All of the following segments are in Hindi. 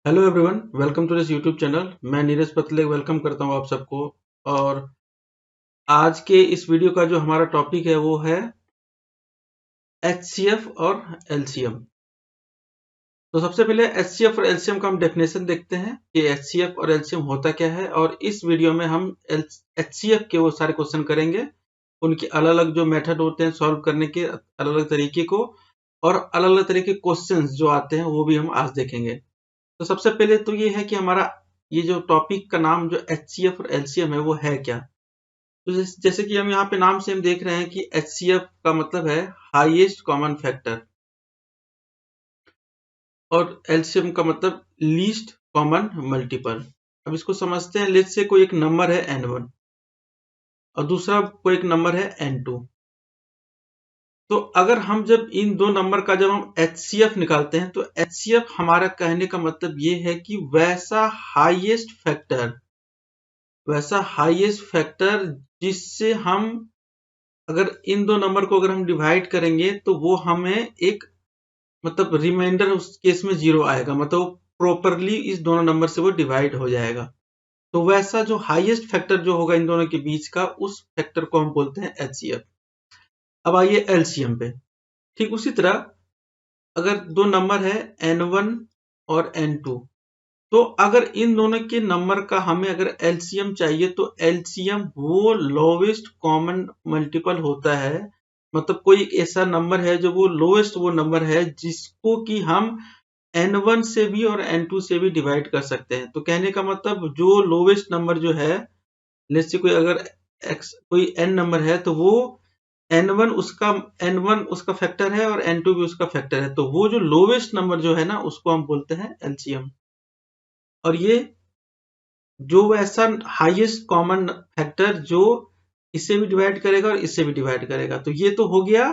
Hello everyone, welcome to this YouTube channel. मैं नीरज पतले वेलकम करता हूं आप सबको। और आज के इस वीडियो का जो हमारा टॉपिक है वो है एचसीएफ और एलसीएम। तो सबसे पहले एचसीएफ और एलसीएम का हम डेफिनेशन देखते हैं कि एचसीएफ और एलसीएम होता क्या है, और इस वीडियो में हम एचसीएफ के वो सारे क्वेश्चन करेंगे, उनके अलग अलग जो मेथड होते हैं सॉल्व करने के, अलग अलग तरीके को, और अलग अलग तरह के क्वेश्चंस जो आते हैं वो भी हम आज देखेंगे। तो सबसे पहले तो ये है कि हमारा ये जो टॉपिक का नाम जो एचसीएफ और एलसीएम है वो है क्या। तो जैसे कि हम यहाँ पे नाम से हम देख रहे हैं कि एचसीएफ का मतलब है हाईएस्ट कॉमन फैक्टर, और एलसीएम का मतलब लीस्ट कॉमन मल्टीपल। अब इसको समझते हैं। लेट्स से कोई एक नंबर है n1 और दूसरा कोई एक नंबर है n2। तो अगर हम जब इन दो नंबर का जब हम एचसीएफ निकालते हैं तो एचसीएफ हमारा कहने का मतलब ये है कि वैसा हाईएस्ट फैक्टर जिससे हम अगर इन दो नंबर को अगर हम डिवाइड करेंगे तो वो हमें एक मतलब रिमाइंडर उस केस में जीरो आएगा, मतलब प्रॉपरली इस दोनों नंबर से वो डिवाइड हो जाएगा। तो वैसा जो हाईएस्ट फैक्टर जो होगा इन दोनों के बीच का, उस फैक्टर को हम बोलते हैं एचसीएफ। अब आइए एलसीएम पे। ठीक उसी तरह अगर दो नंबर है n1 और n2, तो अगर इन दोनों के नंबर का हमें अगर एलसीएम चाहिए तो एलसीएम वो लोवेस्ट कॉमन मल्टीपल होता है। मतलब कोई एक ऐसा नंबर है जो वो लोवेस्ट वो नंबर है जिसको कि हम n1 से भी और n2 से भी डिवाइड कर सकते हैं। तो कहने का मतलब जो लोवेस्ट नंबर जो है, लेट्स से कोई अगर x कोई n नंबर है तो वो n1 उसका फैक्टर है और n2 भी उसका फैक्टर है। तो वो जो लोवेस्ट नंबर जो है ना उसको हम बोलते हैं एलसीएम। और ये जो ऐसा हाईएस्ट कॉमन फैक्टर जो इससे भी डिवाइड करेगा और इससे भी डिवाइड करेगा। तो ये तो हो गया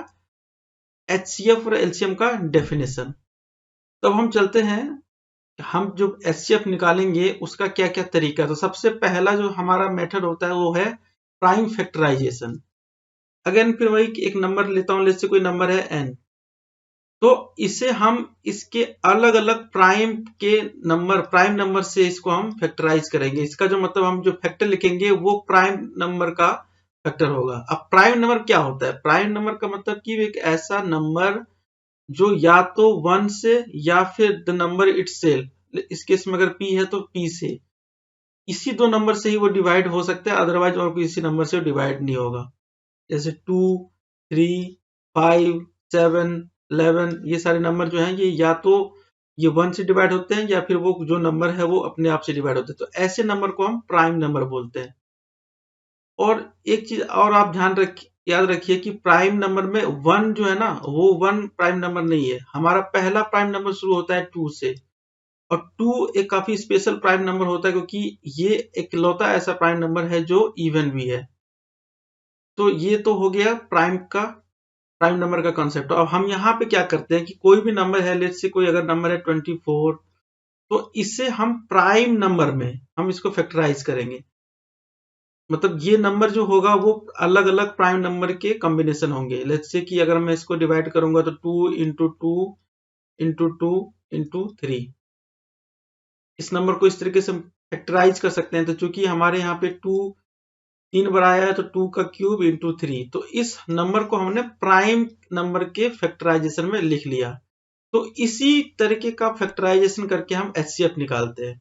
एचसीएफ और एलसीएम का डेफिनेशन। तब हम चलते हैं, हम जो एचसीएफ निकालेंगे उसका क्या क्या तरीका है। तो सबसे पहला जो हमारा मेथड होता है वो है प्राइम फैक्टराइजेशन। अगेन फिर वही एक नंबर लेता हूं, लेट्स से कोई नंबर है n। तो इसे हम इसके अलग अलग प्राइम नंबर से इसको हम फैक्टराइज करेंगे। इसका जो मतलब हम जो फैक्टर लिखेंगे वो प्राइम नंबर का फैक्टर होगा। अब प्राइम नंबर क्या होता है? प्राइम नंबर का मतलब कि एक ऐसा नंबर जो या तो 1 से या फिर द नंबर इटसेल्फ, इस केस में अगर p है तो p से, इसी दो नंबर से ही वो डिवाइड हो सकता है, अदरवाइज और किसी नंबर से डिवाइड नहीं होगा। जैसे 2, 3, 5, 7, 11, ये सारे नंबर जो हैं ये या तो ये 1 से डिवाइड होते हैं या फिर वो जो नंबर है वो अपने आप से डिवाइड होते हैं। तो ऐसे नंबर को हम प्राइम नंबर बोलते हैं। और एक चीज और आप याद रखिए कि प्राइम नंबर में 1 जो है ना वो 1 प्राइम नंबर नहीं है। हमारा पहला प्राइम नंबर शुरू होता है 2 से, और 2 एक काफी स्पेशल प्राइम नंबर होता है क्योंकि ये इकलौता ऐसा प्राइम नंबर है जो इवन भी है। तो ये तो हो गया प्राइम नंबर का कॉन्सेप्ट। अब हम यहाँ पे क्या करते हैं कि कोई भी नंबर है, लेट्स से कोई अगर नंबर है 24, तो इसे हम प्राइम नंबर में हम इसको फैक्टराइज करेंगे। मतलब ये नंबर जो होगा वो अलग अलग प्राइम नंबर के कॉम्बिनेशन होंगे। लेट्स से कि अगर मैं इसको डिवाइड करूंगा तो 2 इंटू 2 इंटू 2 इंटू 3, इस नंबर को इस तरीके से फैक्टराइज कर सकते हैं। तो चूंकि हमारे यहाँ पे 2 3 बार आया है तो 2 का क्यूब इंटू 3, तो इस नंबर को हमने प्राइम नंबर के फैक्टराइजेशन में लिख लिया। तो इसी तरीके का फैक्टराइजेशन करके हम एचसीएफ निकालते हैं।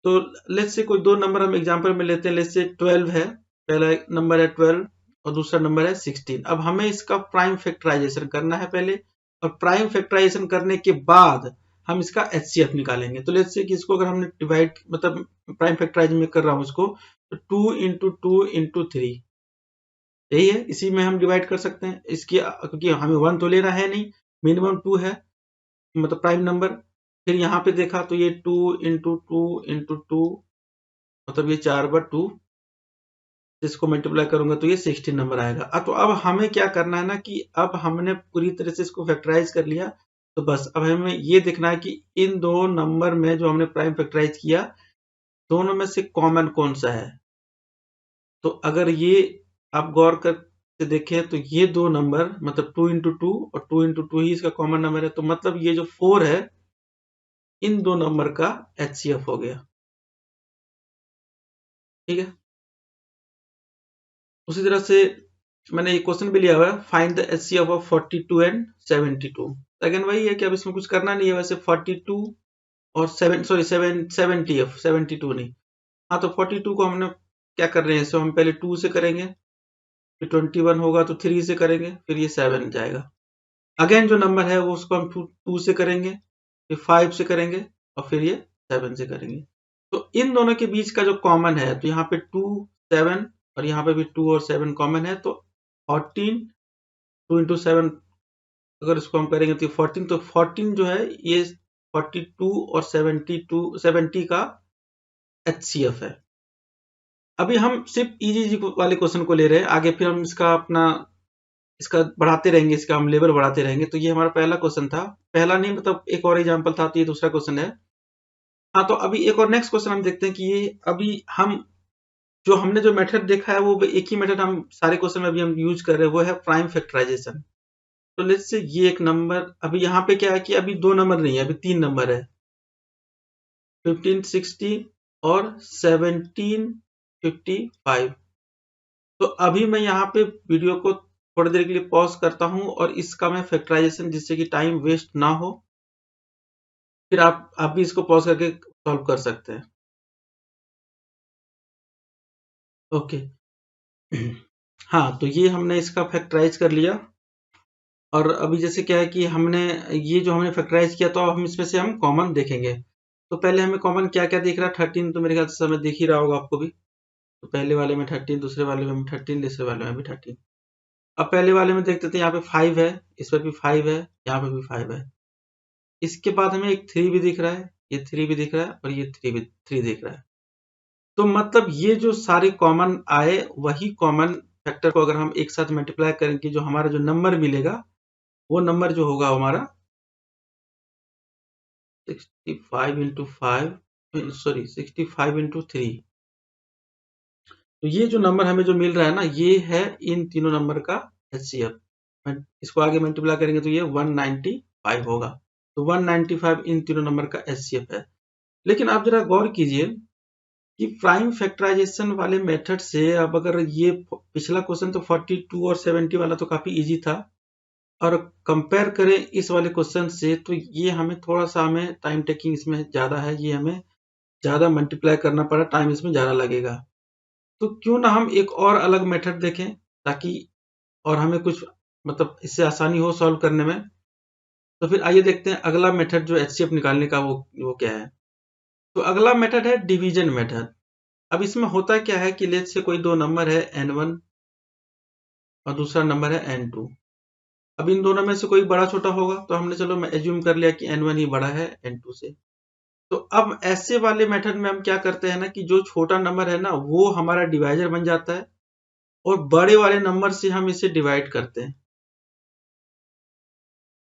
तो लेट्स से कोई दो नंबर हम एग्जांपल में लेते हैं। लेट्स से 12 है, पहला नंबर है 12 और दूसरा नंबर है 16। अब हमें इसका प्राइम फैक्टराइजेशन करना है पहले, और प्राइम फैक्टराइजेशन करने के बाद हम इसका एचसीएफ निकालेंगे। तो लेट्स से कि इसको अगर हमने डिवाइड मतलब प्राइम फैक्टराइज में कर रहा हूं इसको, तो 2 इंटू 2 इंटू 3, यही है, इसी में हम डिवाइड कर सकते हैं इसकी, क्योंकि हमें 1 तो लेना है नहीं, मिनिमम 2 है मतलब प्राइम नंबर। फिर यहाँ पे देखा तो ये 2 इंटू 2 इंटू 2, मतलब ये 4/2, जिसको मल्टीप्लाई करूंगा तो ये 16 नंबर आएगा। तो अब हमें क्या करना है ना कि अब हमने पूरी तरह से इसको फैक्टराइज कर लिया। तो बस अब हमें ये देखना है कि इन दो नंबर में जो हमने प्राइम फैक्टराइज किया, दोनों में से कॉमन कौन सा है। तो अगर ये आप गौर करके देखें तो ये दो नंबर मतलब 2 इंटू 2 और 2 इंटू 2 ही इसका कॉमन नंबर है। तो मतलब ये जो 4 है इन दो नंबर का HCF हो गया। ठीक है, उसी तरह से मैंने एक क्वेश्चन भी लिया हुआ है, find the HCF of 42 and 72। Again वही है कि अब इसमें कुछ करना नहीं है वैसे। 42 और 72 नहीं। हाँ, तो 42 को हमने क्या कर रहे हैं, इसको हम पहले 2 से करेंगे, फिर 21 होगा तो 3 से करेंगे, फिर ये 7 जाएगा। अगेन जो नंबर है वो उसको हम 2 से करेंगे, फिर 5 से करेंगे और फिर ये 7 से करेंगे। तो इन दोनों के बीच का जो कॉमन है, तो यहाँ पे 2, 7 और यहाँ पे भी 2 और 7 कॉमन है, तो 14, 2 इंटू 7 अगर इसको हम करेंगे तो 14, तो 14 जो है ये 42 और 70 का HCF है। अभी हम सिर्फ इजी वाले क्वेश्चन को ले रहे हैं, आगे फिर हम इसका बढ़ाते रहेंगे, इसका हम लेवल बढ़ाते रहेंगे। तो ये हमारा पहला क्वेश्चन था, पहला नहीं मतलब एक और एग्जांपल था, तो ये दूसरा क्वेश्चन है। हाँ, तो अभी एक और नेक्स्ट क्वेश्चन हम देखते हैं कि ये अभी हम जो हमने जो मेथड देखा है वो एक ही मेथड हम सारे क्वेश्चन में अभी हम यूज कर रहे हैं, वो है प्राइम फैक्टराइजेशन। तो लेट्स से ये एक नंबर, अभी यहाँ पे क्या है कि अभी 2 नंबर नहीं है, अभी 3 नंबर है, 1560 और 1755। तो अभी मैं यहाँ पे वीडियो को थोड़ी देर के लिए पॉज करता हूँ और इसका मैं फैक्टराइजेशन, जिससे कि टाइम वेस्ट ना हो, फिर आप भी इसको पॉज करके सॉल्व कर सकते हैं। ओके। हाँ, तो ये हमने इसका फैक्टराइज कर लिया। और अभी जैसे क्या है कि ये जो हमने फैक्टराइज किया, तो हम इसमें से हम कॉमन देखेंगे। तो पहले हमें कॉमन क्या क्या दिख रहा है, 13 तो मेरे ख्याल से समय दिख ही रहा होगा आपको भी। तो पहले वाले में 13, दूसरे वाले में 13, तीसरे वाले में भी 13। अब पहले वाले में देखते थे, यहाँ पे 5 है, इस पर भी 5 है, यहाँ पे भी 5 है। इसके बाद हमें एक 3 भी दिख रहा है, ये 3 भी दिख रहा है और ये 3 दिख रहा है। तो मतलब ये जो सारे कॉमन आए, वही कॉमन फैक्टर को अगर हम एक साथ मल्टीप्लाई करेंगे, जो हमारा जो नंबर मिलेगा, वो नंबर जो होगा हमारा 65 इंटू 5, सॉरी 65 इंटू 3। तो ये जो नंबर हमें जो मिल रहा है ना, ये है इन तीनों नंबर का HCF। इसको आगे मल्टीप्लाई करेंगे तो ये 195 होगा। तो 195 इन तीनों नंबर का HCF है। लेकिन आप जरा गौर कीजिए कि प्राइम फैक्टराइजेशन वाले मेथड से, अब अगर ये पिछला क्वेश्चन तो 42 और 70 वाला तो काफी इजी था, और कंपेयर करें इस वाले क्वेश्चन से, तो ये हमें टाइम टेकिंग इसमें ज्यादा है, ये हमें ज्यादा मल्टीप्लाई करना पड़ा, टाइम इसमें ज्यादा लगेगा। तो क्यों ना हम एक और अलग मेथड देखें, ताकि और हमें कुछ मतलब इससे आसानी हो सॉल्व करने में। तो फिर आइए देखते हैं अगला मेथड जो HCF निकालने का, वो क्या है। तो अगला मेथड है डिवीजन मेथड। अब इसमें होता क्या है कि लेट्स से कोई दो नंबर है n1 और दूसरा नंबर है n2। अब इन दोनों में से कोई बड़ा छोटा होगा, तो हमने चलो मैं एज्यूम कर लिया कि n1 ही बड़ा है n2 से। तो अब ऐसे वाले मेथड में हम क्या करते हैं ना, कि जो छोटा नंबर है ना, वो हमारा डिवाइजर बन जाता है, और बड़े वाले नंबर से हम इसे डिवाइड करते हैं।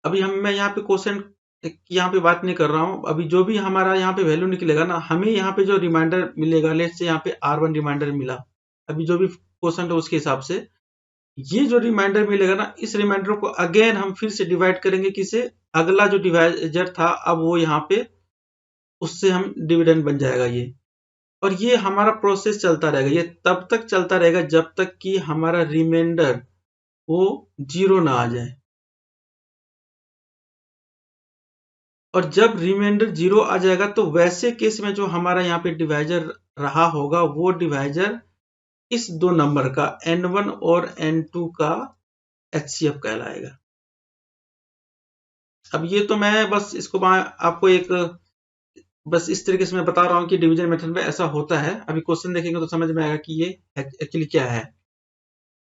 अभी मैं यहाँ पे क्वेश्चन की यहाँ पे बात नहीं कर रहा हूँ, अभी जो भी हमारा यहाँ पे वैल्यू निकलेगा ना, हमें यहाँ पे जो रिमाइंडर मिलेगा, लेट्स से यहाँ पे R1 रिमाइंडर मिला, अभी जो भी क्वेश्चन है उसके हिसाब से ये जो रिमाइंडर मिलेगा ना, इस रिमाइंडर को अगेन हम फिर से डिवाइड करेंगे किसे, अगला जो डिवाइजर था, अब वो यहाँ पे उससे हम डिविडेंड बन जाएगा ये। और ये हमारा प्रोसेस चलता रहेगा, ये तब तक चलता रहेगा जब तक कि हमारा रिमाइंडर वो 0 ना आ जाए। और जब रिमाइंडर 0 आ जाएगा, तो वैसे केस में जो हमारा यहाँ पे डिवाइजर रहा होगा, वो डिवाइजर इस दो नंबर का n1 और n2 का HCF कहलाएगा। अब ये तो मैं बस इसको आपको एक बस इस तरीके से मैं बता रहा हूँ कि डिवीजन मेथड में ऐसा होता है। अभी क्वेश्चन देखेंगे तो समझ में आएगा कि ये एक्चुअली क्या है।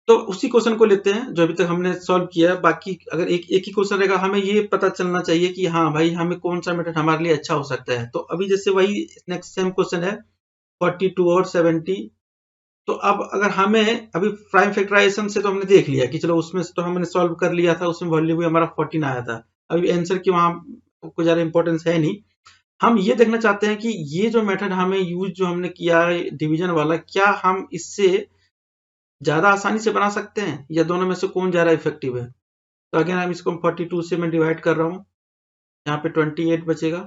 तो उसी क्वेश्चन को लेते हैं जो अभी तक हमने सॉल्व किया है। बाकी अगर एक ही क्वेश्चन रहेगा, हमें ये पता चलना चाहिए कि हाँ भाई, हमें कौन सा मेथड हमारे लिए अच्छा हो सकता है। तो अभी जैसे वही नेक्स्ट सेम क्वेश्चन है 42 और 70। तो अब अगर हमें अभी प्राइम फैक्टराइजेशन से तो हमने देख लिया कि चलो उसमें से तो हमने सॉल्व कर लिया था, उसमें वैल्यू भी हमारा 14 आया था। अभी आंसर की वहां कोई ज्यादा इंपॉर्टेंस है नहीं। हम ये देखना चाहते हैं कि ये जो मेथड हमें यूज जो हमने किया है डिवीजन वाला, क्या हम इससे ज्यादा आसानी से बना सकते हैं, या दोनों में से कौन ज्यादा इफेक्टिव है। तो अगेन हम इसको 42 से मैं डिवाइड कर रहा हूँ, यहाँ पे 28 बचेगा,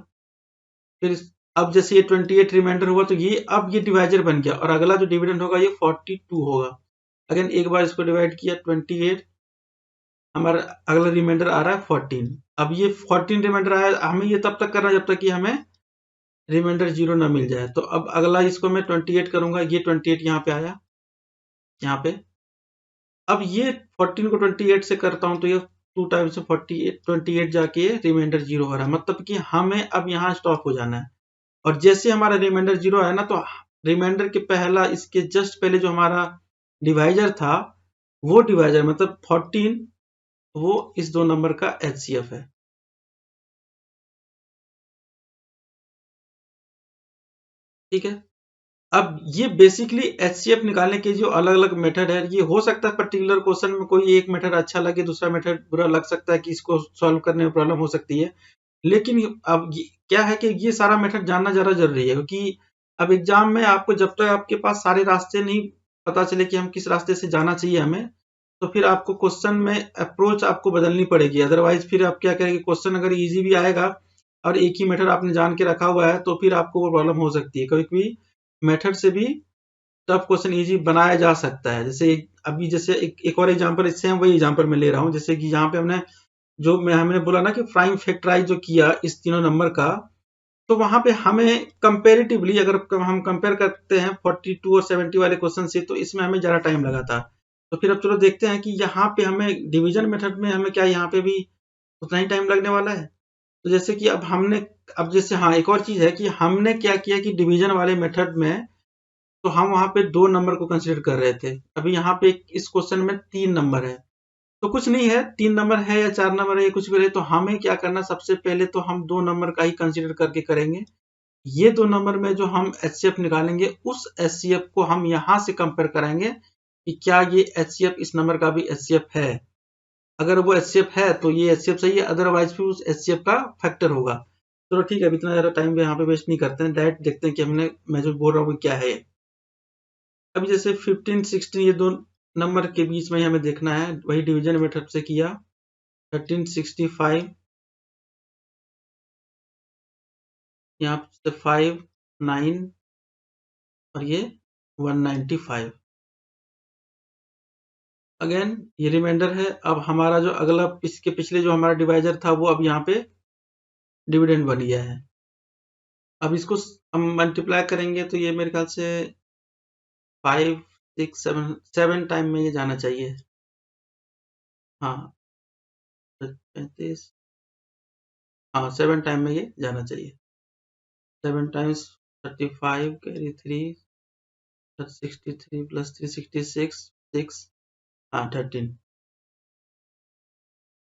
फिर अब जैसे ये 28 रिमाइंडर हुआ तो ये अब ये डिवाइजर बन गया और अगला जो डिविडेंड होगा ये 42 होगा। अगेन एक बार इसको डिवाइड किया 28, हमारा अगला रिमाइंडर आ रहा है 14। अब ये 14 रिमाइंडर आया, हमें ये तब तक करना है जब तक कि हमें रिमाइंडर 0 ना मिल जाए। तो अब अगला इसको मैं 28 करूंगा, ये 28 यहाँ पे आया, यहाँ पे। अब ये 14 को 28 से करता हूं तो ये 2 टाइम्स 48 28 जाके रिमाइंडर 0 हो रहा है, मतलब कि हमें अब यहाँ स्टॉप हो जाना है। और जैसे हमारा रिमाइंडर 0 आया ना तो रिमाइंडर के पहला इसके जस्ट पहले जो हमारा डिवाइजर था वो डिवाइजर मतलब 14 वो इस 2 नंबर का एचसीएफ है। ठीक है, अब ये बेसिकली एचसीएफ निकालने के जो अलग अलग मेथड है, ये हो सकता है पर्टिकुलर क्वेश्चन में कोई एक मेथड अच्छा लगे, दूसरा मेथड बुरा लग सकता है कि इसको सॉल्व करने में प्रॉब्लम हो सकती है। लेकिन अब क्या है कि ये सारा मेथड जानना ज्यादा जरूरी है, क्योंकि अब एग्जाम में आपको जब तक आपके पास सारे रास्ते नहीं पता चले कि हम किस रास्ते से जाना चाहिए हमें, तो फिर आपको क्वेश्चन में अप्रोच आपको बदलनी पड़ेगी। अदरवाइज फिर आप क्या करेंगे, क्वेश्चन अगर इजी भी आएगा और एक ही मेथड आपने जान के रखा हुआ है तो फिर आपको वो प्रॉब्लम हो सकती है। कभी कभी मेथड से भी टफ क्वेश्चन इजी बनाया जा सकता है। जैसे अभी जैसे एक और एग्जांपल, इससे हम वही एग्जांपल में ले रहा हूँ, जैसे कि यहाँ पे हमने बोला ना कि प्राइम फैक्टराइज जो किया इस तीनों नंबर का, तो वहां पे हमें कंपेरेटिवली अगर हम कंपेयर करते हैं 42 और 70 वाले क्वेश्चन से, तो इसमें हमें ज्यादा टाइम लगा था। तो फिर अब चलो देखते हैं कि यहाँ पे हमें डिवीजन मेथड में हमें क्या यहाँ पे भी उतना ही टाइम लगने वाला है। तो जैसे कि अब जैसे हाँ एक और चीज है कि हमने क्या किया कि डिवीजन वाले मेथड में तो हम वहां पे 2 नंबर को कंसिडर कर रहे थे। अभी यहाँ पे इस क्वेश्चन में 3 नंबर है, तो कुछ नहीं है 3 नंबर है या 4 नंबर है, कुछ भी रहे, तो हमें क्या करना, सबसे पहले तो हम 2 नंबर का ही कंसिडर करके करेंगे। ये 2 नंबर में जो हम एचसीएफ निकालेंगे उस एचसीएफ को हम यहाँ से कंपेयर कराएंगे कि क्या ये एचसीएफ इस नंबर का भी एचसीएफ है। अगर वो एचसीएफ है तो ये एचसीएफ सही है, अदरवाइज फिर उस एचसीएफ का फैक्टर होगा। चलो ठीक है, अब इतना ज्यादा टाइम यहाँ पे वेस्ट नहीं करते हैं, डायरेक्ट देखते हैं कि मैं जो बोल रहा हूँ क्या है। अभी जैसे 15 16 ये 2 नंबर के बीच में हमें देखना है, वही डिवीजन मेथड से किया। 1365 यहाँ से 5 9 और ये 195। अगेन ये रिमाइंडर है। अब हमारा जो अगला इसके पिछले जो हमारा डिवाइजर था वो अब यहाँ पे डिविडेंड बन गया है। अब इसको हम मल्टीप्लाई करेंगे तो ये मेरे ख्याल से 5 6 7 टाइम में ये जाना चाहिए। हाँ 35, हाँ 7 टाइम में ये जाना चाहिए। 7 टाइम्स 35 कैरी 3 63 प्लस 366 6 हाँ 13।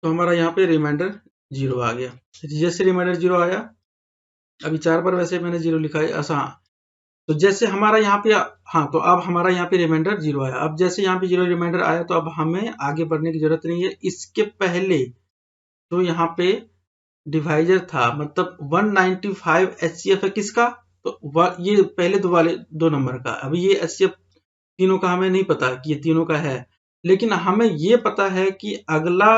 तो हमारा यहाँ पे रिमाइंडर 0 आ गया। जैसे रिमाइंडर 0 आया, अभी 4 पर वैसे मैंने 0 लिखा है ऐसा। हाँ तो जैसे हमारा यहाँ पे हाँ तो अब हमारा यहाँ पे रिमाइंडर 0 आया। अब जैसे यहाँ पे 0 रिमाइंडर आया तो अब हमें आगे बढ़ने की जरूरत नहीं है। इसके पहले तो यहाँ पे डिवाइजर था, मतलब 195 एचसीएफ है किसका, तो ये पहले दो नंबर का। अभी ये एचसीएफ तीनों का हमें नहीं पता कि ये तीनों का है, लेकिन हमें ये पता है कि अगला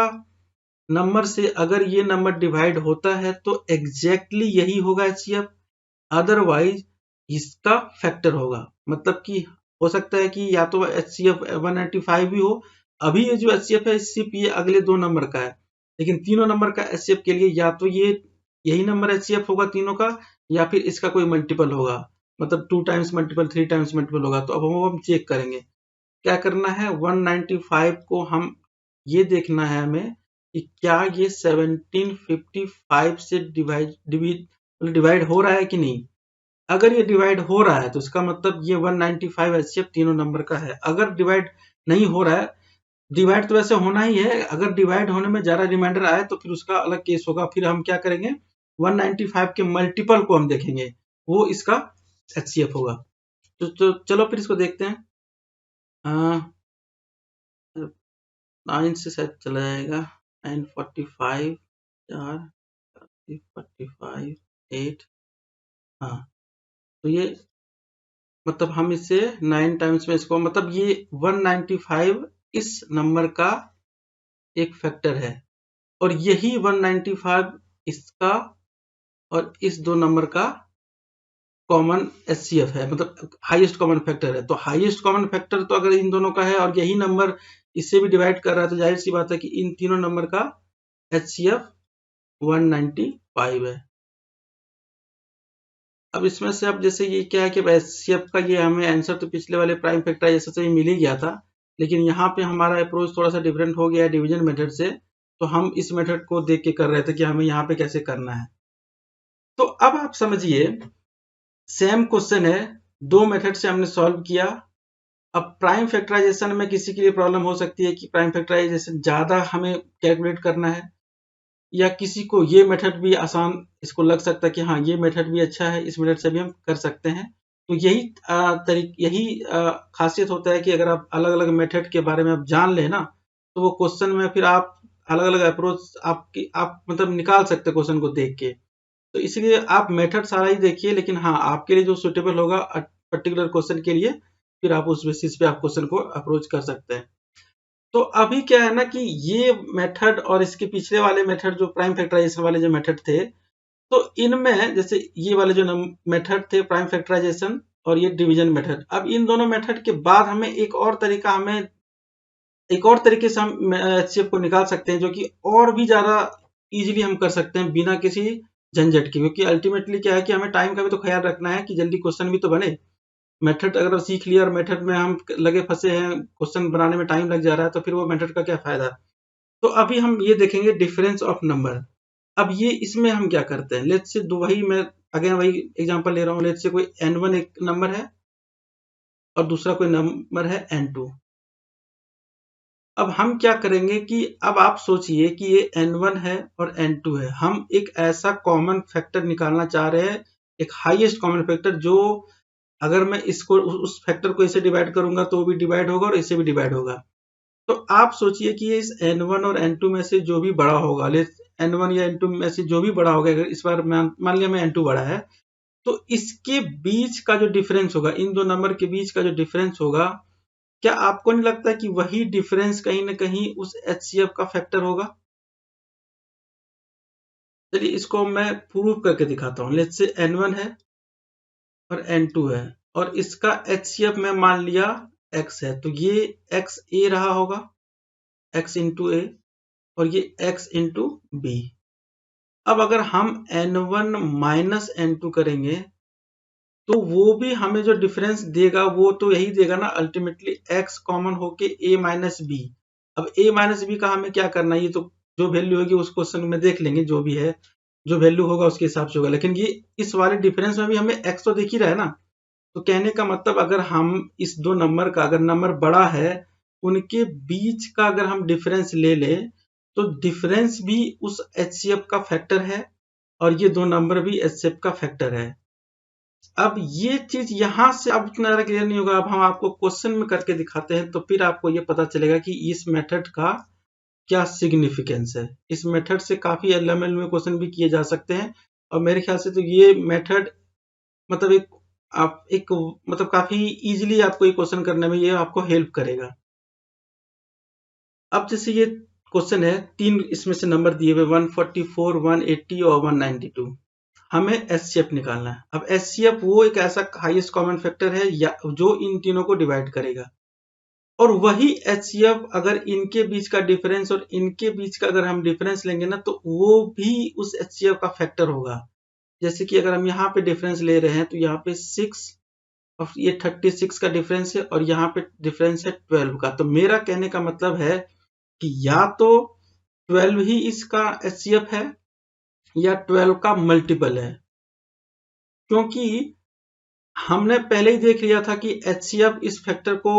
नंबर से अगर ये नंबर डिवाइड होता है तो एग्जैक्टली यही होगा एचसीएफ, अदरवाइज इसका फैक्टर होगा। मतलब कि हो सकता है कि या तो एचसीएफ 195 भी हो। अभी ये जो एचसीएफ है सिर्फ ये अगले 2 नंबर का है, लेकिन तीनों नंबर का एचसीएफ के लिए या तो ये यही नंबर एचसीएफ होगा तीनों का, या फिर इसका कोई मल्टीपल होगा, मतलब 2 टाइम्स मल्टीपल 3 टाइम्स मल्टीपल होगा। तो अब हम चेक करेंगे क्या करना है। 195 को हम ये देखना है हमें कि क्या ये 1755 से डिवाइड हो रहा है कि नहीं। अगर ये डिवाइड हो रहा है तो इसका मतलब ये 195 एचसीएफ तीनों नंबर का है। अगर डिवाइड नहीं हो रहा है, डिवाइड तो वैसे होना ही है, अगर डिवाइड होने में ज्यादा रिमाइंडर आए तो फिर उसका अलग केस होगा। फिर हम क्या करेंगे, 195 के मल्टीपल को हम देखेंगे, वो इसका एचसीएफ होगा। तो चलो फिर इसको देखते हैं। 9 से शायद चला जाएगा, 945 4 45 8। हाँ तो ये मतलब हम इससे 9 टाइम्स में इसको, मतलब ये 195 इस नंबर का एक फैक्टर है, और यही 195 इसका और इस 2 नंबर का कॉमन एचसीएफ है, मतलब हाईएस्ट कॉमन फैक्टर है। तो हाईएस्ट कॉमन फैक्टर तो अगर इन दोनों का है और यही नंबर इससे भी डिवाइड कर रहा है तो जाहिर सी बात है कि इन तीनों नंबर का एचसीएफ 195 है। अब इसमें से अब जैसे ये क्या है कि एचसीएफ का ये हमें आंसर तो पिछले वाले प्राइम फैक्टराइजेशन से ही मिल ही गया था, लेकिन यहाँ पे हमारा अप्रोच थोड़ा सा डिफरेंट हो गया है डिवीजन मेथड से। तो हम इस मेथड को देख के कर रहे थे कि हमें यहाँ पे कैसे करना है। तो अब आप समझिए सेम क्वेश्चन है, दो मेथड से हमने सॉल्व किया। अब प्राइम फैक्टराइजेशन में किसी के लिए प्रॉब्लम हो सकती है कि प्राइम फैक्टराइजेशन ज्यादा हमें कैलकुलेट करना है, या किसी को ये मेथड भी आसान इसको लग सकता है कि हाँ ये मेथड भी अच्छा है, इस मेथड से भी हम कर सकते हैं। तो यही खासियत होता है कि अगर आप अलग अलग मेथड के बारे में आप जान लें ना, तो वो क्वेश्चन में फिर आप अलग अलग अप्रोच आप मतलब निकाल सकते हैं क्वेश्चन को देख के। तो इसलिए आप मेथड सारा ही देखिए, लेकिन हाँ आपके लिए जो सुटेबल होगा पर्टिकुलर क्वेश्चन के लिए, फिर आप उस बेसिस पे आप क्वेश्चन को अप्रोच कर सकते हैं। तो अभी क्या है ना कि ये मेथड और इसके पिछले वाले मेथड जो प्राइम फैक्टराइजेशन वाले जो मेथड थे, तो इनमें जैसे ये वाले जो मेथड थे प्राइम फैक्टराइजेशन और ये डिवीजन मेथड, अब इन दोनों मेथड के बाद हमें एक और तरीके से हम एचसीएफ को निकाल सकते हैं, जो कि और भी ज्यादा इजीली हम कर सकते हैं बिना किसी झंझट के। क्योंकि अल्टीमेटली क्या है कि हमें टाइम का भी तो ख्याल रखना है कि जल्दी क्वेश्चन भी तो बने। मेथड अगर सीख लिया और मेथड में हम लगे फंसे हैं, क्वेश्चन बनाने में टाइम लग जा रहा है, तो फिर वो मेथड का क्या फायदा। तो अभी हम ये देखेंगे डिफरेंस ऑफ नंबर। अब ये इसमें हम क्या करते हैं, लेट्स से वही मैं अगेन वही एग्जांपल ले रहा हूँ। लेट्स से कोई n1 एक नंबर है और दूसरा कोई नंबर है n2। अब हम क्या करेंगे कि अब आप सोचिए कि ये n1 है और n2 है, हम एक ऐसा कॉमन फैक्टर निकालना चाह रहे हैं, एक हाईएस्ट कॉमन फैक्टर, जो अगर मैं इसको उस फैक्टर को इसे डिवाइड करूंगा तो वो भी डिवाइड होगा और इसे भी डिवाइड होगा। तो आप सोचिए कि इस n1 और n2 में से जो भी बड़ा होगा, ले n1 या n2 में से जो भी बड़ा होगा, अगर इस बार मान लिया मैं n2 बड़ा है, तो इसके बीच का जो डिफरेंस होगा, इन दो नंबर के बीच का जो डिफरेंस होगा, क्या आपको नहीं लगता कि वही डिफरेंस कहीं ना कहीं उस एचसीएफ का फैक्टर होगा। चलिए इसको मैं प्रूव करके दिखाता हूँ। लेट्स से n1 है और n2 है और इसका एचसीएफ में मान लिया x है, तो ये x a रहा होगा, x इंटू ए, और ये x इंटू बी। अब अगर हम n1 माइनस n2 करेंगे तो वो भी हमें जो डिफरेंस देगा वो तो यही देगा ना, अल्टीमेटली x कॉमन होके a माइनस बी। अब a माइनस बी का हमें क्या करना है, ये तो जो वैल्यू होगी उस क्वेश्चन में देख लेंगे, जो भी है जो वैल्यू होगा उसके हिसाब से होगा। लेकिन ये इस वाले डिफरेंस में भी हमें x तो दिख ही रहा है ना। तो कहने का मतलब अगर हम इस दो नंबर का, अगर नंबर बड़ा है, उनके बीच का अगर हम डिफरेंस ले लें तो डिफरेंस भी उस एचसीएफ का फैक्टर है और ये दो नंबर भी एचसीएफ का फैक्टर है। अब ये चीज यहां से अब इतना ज्यादा क्लियर नहीं होगा, अब हम आपको क्वेश्चन में करके दिखाते हैं तो फिर आपको ये पता चलेगा कि इस मेथड का क्या सिग्निफिकेंस है। इस मेथड से काफी एलएमएल में क्वेश्चन भी किए जा सकते हैं और मेरे ख्याल से तो ये मेथड मतलब एक मतलब काफी इजीली आपको ये क्वेश्चन करने में ये आपको हेल्प करेगा। अब जैसे ये क्वेश्चन है, तीन इसमें से नंबर दिए हुए 144, 180 और 192, हमें एचसीएफ निकालना है। अब एचसीएफ वो एक ऐसा हाईएस्ट कॉमन फैक्टर है या जो इन तीनों को डिवाइड करेगा, और वही एचसीएफ अगर इनके बीच का डिफरेंस और इनके बीच का अगर हम डिफरेंस लेंगे ना, तो वो भी उस एचसीएफ का फैक्टर होगा। जैसे कि अगर हम यहाँ पे डिफरेंस ले रहे हैं तो यहाँ पे 6 और ये 36 का डिफरेंस है और यहाँ पे डिफरेंस है 12 का। तो मेरा कहने का मतलब है कि या तो 12 ही इसका एचसीएफ है या 12 का मल्टीपल है, क्योंकि हमने पहले ही देख लिया था कि एचसीएफ इस फैक्टर को,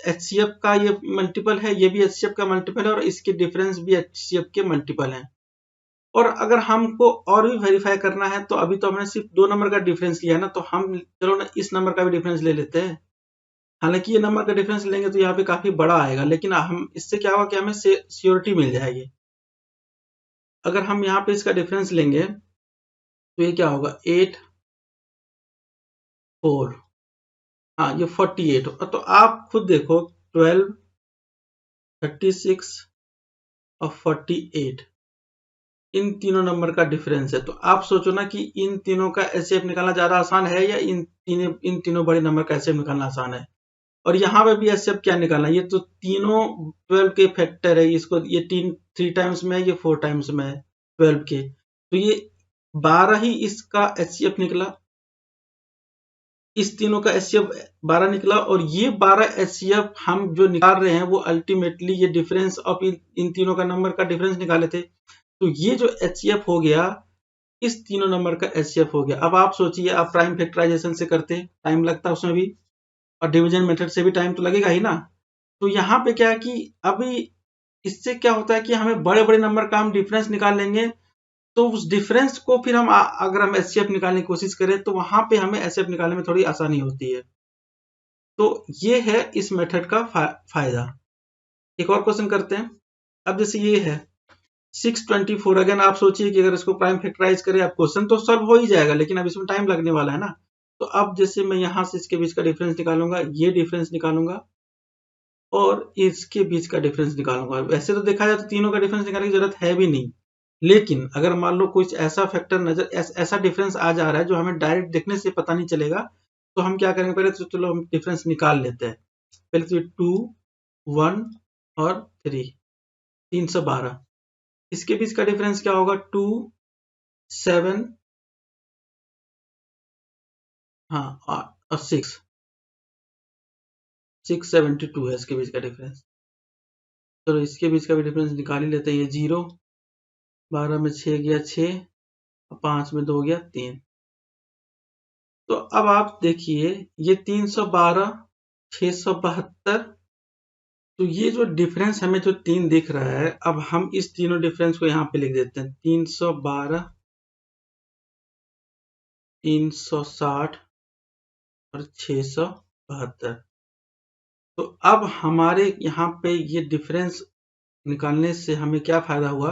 एचसीएफ का ये मल्टीपल है, ये भी एचसीएफ का मल्टीपल है और इसके डिफरेंस भी एचसीएफ के मल्टीपल है। और अगर हमको और भी वेरीफाई करना है तो अभी तो हमने सिर्फ दो नंबर का डिफरेंस लिया है ना, तो हम चलो ना इस नंबर का भी डिफरेंस ले लेते हैं। हालांकि ये नंबर का डिफरेंस लेंगे तो यहाँ पे काफी बड़ा आएगा, लेकिन हम इससे क्या होगा कि हमें श्योरिटी मिल जाएगी। अगर हम यहाँ पे इसका डिफरेंस लेंगे तो ये क्या होगा, 8 4, हाँ ये 48। तो आप खुद देखो 12, 36 और 48, इन तीनों नंबर का डिफरेंस है। तो आप सोचो ना कि इन तीनों का एचसीएफ निकालना ज्यादा आसान है या इन तीनों बड़े नंबर का एचसीएफ निकालना आसान है। और यहाँ पे भी एचसीएफ क्या निकालना है, ये तो तीनों 12 के फैक्टर है, इसको ये 3 टाइम्स में है, ये 4 टाइम्स में है 12 के, तो ये 12 ही इसका एचसीएफ निकला, इस तीनों का एचसीएफ 12 निकला, और ये 12 एचसीएफ हम जो निकाल रहे हैं वो अल्टीमेटली ये डिफरेंस ऑफ इन तीनों का नंबर का डिफरेंस निकाले थे। तो ये जो एचसीएफ हो गया इस तीनों नंबर का एचसीएफ हो गया। अब आप सोचिए, आप प्राइम फैक्टराइजेशन से करते, टाइम लगता उसमें भी, और डिवीजन मेथड से भी टाइम तो लगेगा ही ना। तो यहाँ पे क्या है कि अभी इससे क्या होता है कि हमें बड़े बड़े नंबर का हम डिफरेंस निकाल लेंगे, तो उस डिफरेंस को फिर हम अगर हम एचसीएफ निकालने की कोशिश करें तो वहां पे हमें एचसीएफ निकालने में थोड़ी आसानी होती है। तो ये है इस मेथड का फायदा। एक और क्वेश्चन करते हैं। अब जैसे ये है 624, अगेन आप सोचिए कि अगर इसको प्राइम फैक्टराइज करें, आप क्वेश्चन तो सॉल्व हो ही जाएगा, लेकिन अब इसमें टाइम लगने वाला है ना। तो अब जैसे मैं यहां से इसके बीच का डिफरेंस निकालूंगा, ये डिफरेंस निकालूंगा और इसके बीच का डिफरेंस निकालूंगा। वैसे तो देखा जाए तो तीनों का डिफरेंस निकालने की जरूरत है भी नहीं, लेकिन अगर मान लो कुछ ऐसा फैक्टर नजर ऐसा डिफरेंस आ जा रहा है जो हमें डायरेक्ट देखने से पता नहीं चलेगा, तो हम क्या करेंगे, पहले तो चलो हम डिफरेंस निकाल लेते हैं। पहले तो 2, 1 और 3, 312, इसके बीच का डिफरेंस क्या होगा, 2, 7, हाँ और 672 है इसके बीच का डिफरेंस। चलो इसके बीच का भी डिफरेंस निकाल ही लेते हैं। ये 0, 12 में 6 गया 6, 5 में 2 गया 3। तो अब आप देखिए ये 312, 672, तो ये जो डिफरेंस हमें जो 3 दिख रहा है, अब हम इस तीनों डिफरेंस को यहाँ पे लिख देते हैं। 312, 360 और 672। तो अब हमारे यहाँ पे ये डिफरेंस निकालने से हमें क्या फायदा हुआ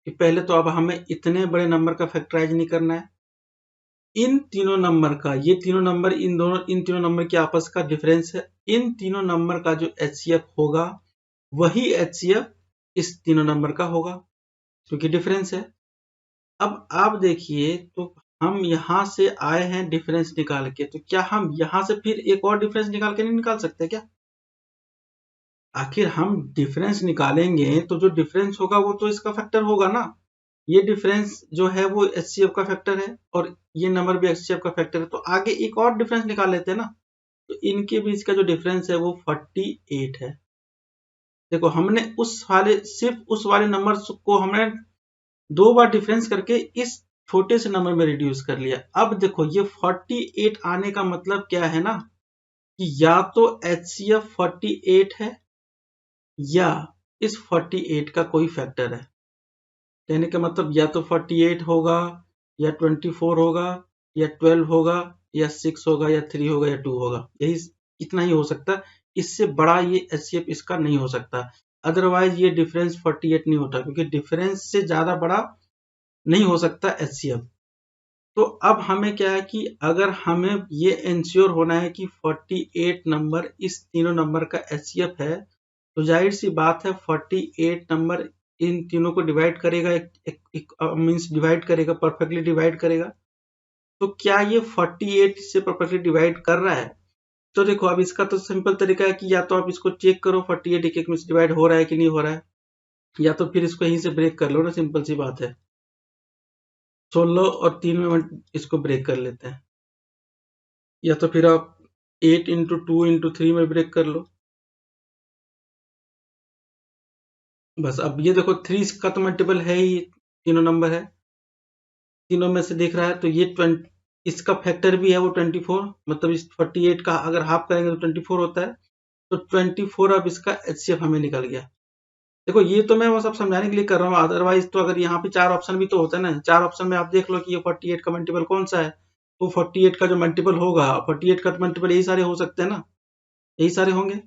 कि पहले तो अब हमें इतने बड़े नंबर का फैक्टराइज नहीं करना है। इन तीनों नंबर का, ये तीनों नंबर इन तीनों नंबर के आपस का डिफरेंस है। इन तीनों नंबर का जो एचसीएफ होगा वही एचसीएफ इस तीनों नंबर का होगा, क्योंकि डिफरेंस है। अब आप देखिए, तो हम यहां से आए हैं डिफरेंस निकाल के, तो क्या हम यहां से फिर एक और डिफरेंस निकाल के नहीं निकाल सकते क्या? आखिर हम डिफरेंस निकालेंगे तो जो डिफरेंस होगा वो तो इसका फैक्टर होगा ना। ये डिफरेंस जो है वो एचसीएफ का फैक्टर है और ये नंबर भी एचसीएफ का फैक्टर है, तो आगे एक और डिफरेंस निकाल लेते हैं ना। तो इनके बीच का जो डिफरेंस है वो 48 है। देखो हमने सिर्फ उस वाले नंबर को हमने 2 बार डिफरेंस करके इस छोटे से नंबर में रिड्यूस कर लिया। अब देखो ये 48 आने का मतलब क्या है ना, कि या तो एचसीएफ 48 है या इस 48 का कोई फैक्टर है। कहने का मतलब या तो 48 होगा या 24 होगा या 12 होगा या 6 होगा या 3 होगा या 2 होगा, यही इतना ही हो सकता। इससे बड़ा ये एचसीएफ इसका नहीं हो सकता। अदरवाइज ये डिफरेंस 48 नहीं होता, क्योंकि डिफरेंस से ज्यादा बड़ा नहीं हो सकता एचसीएफ। तो अब हमें क्या है कि अगर हमें ये इंश्योर होना है कि 48 नंबर इस तीनों नंबर का एचसीएफ है, तो जाहिर सी बात है 48 नंबर इन तीनों को डिवाइड करेगा, मींस डिवाइड करेगा, परफेक्टली डिवाइड करेगा। तो क्या ये 48 से परफेक्टली डिवाइड कर रहा है? तो देखो अब इसका तो सिंपल तरीका है कि या तो आप इसको चेक करो 48 एक में से डिवाइड हो रहा है कि नहीं हो रहा है, या तो फिर इसको यहीं से ब्रेक कर लो ना, सिंपल सी बात है। 16 और 3 में इसको ब्रेक कर लेते हैं, या तो फिर आप 8 इंटू 2 इंटू 3 में ब्रेक कर लो। बस अब ये देखो 3 का तो मल्टीपल है ही, तीनों नंबर है, तीनों में से दिख रहा है, तो ये 20, इसका फैक्टर भी है वो 24, मतलब इस 48 का अगर हाफ करेंगे तो 24 होता है। तो 24 अब इसका एचसीएफ हमें निकल गया। देखो ये तो मैं वो सब समझाने के लिए कर रहा हूँ, अदरवाइज तो अगर यहाँ पे 4 ऑप्शन भी तो होता है ना, 4 ऑप्शन में आप देख लो कि ये 48 का मल्टीपल कौन सा है, तो 48 का जो मल्टीपल होगा, 48 का मल्टीपल यही सारे हो सकते हैं ना, यही सारे होंगे।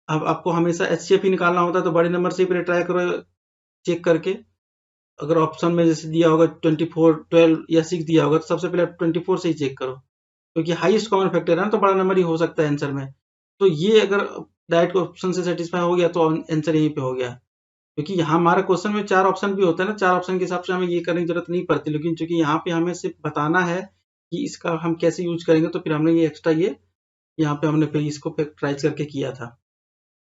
अब आपको हमेशा एचसीएफ ही निकालना होता है, तो बड़े नंबर से ही ट्राई करो चेक करके। अगर ऑप्शन में जैसे दिया होगा 24, 12 या 6 दिया होगा, तो सबसे पहले 24 से ही चेक करो, क्योंकि हाईएस्ट कॉमन फैक्टर है ना, तो बड़ा नंबर ही हो सकता है आंसर में। तो ये अगर डायरेक्ट ऑप्शन से सेटिस्फाई हो गया तो आंसर यहीं पे हो गया, क्योंकि यहाँ हमारा क्वेश्चन में 4 ऑप्शन भी होता है ना, 4 ऑप्शन के हिसाब से हमें ये करने की जरूरत नहीं पड़ती, लेकिन चूंकि यहाँ पे हमें सिर्फ बताना है कि इसका हम कैसे यूज करेंगे, तो फिर हमने ये एक्स्ट्रा ये यहाँ पे हमने फिर इसको फैक्टराइज करके किया था।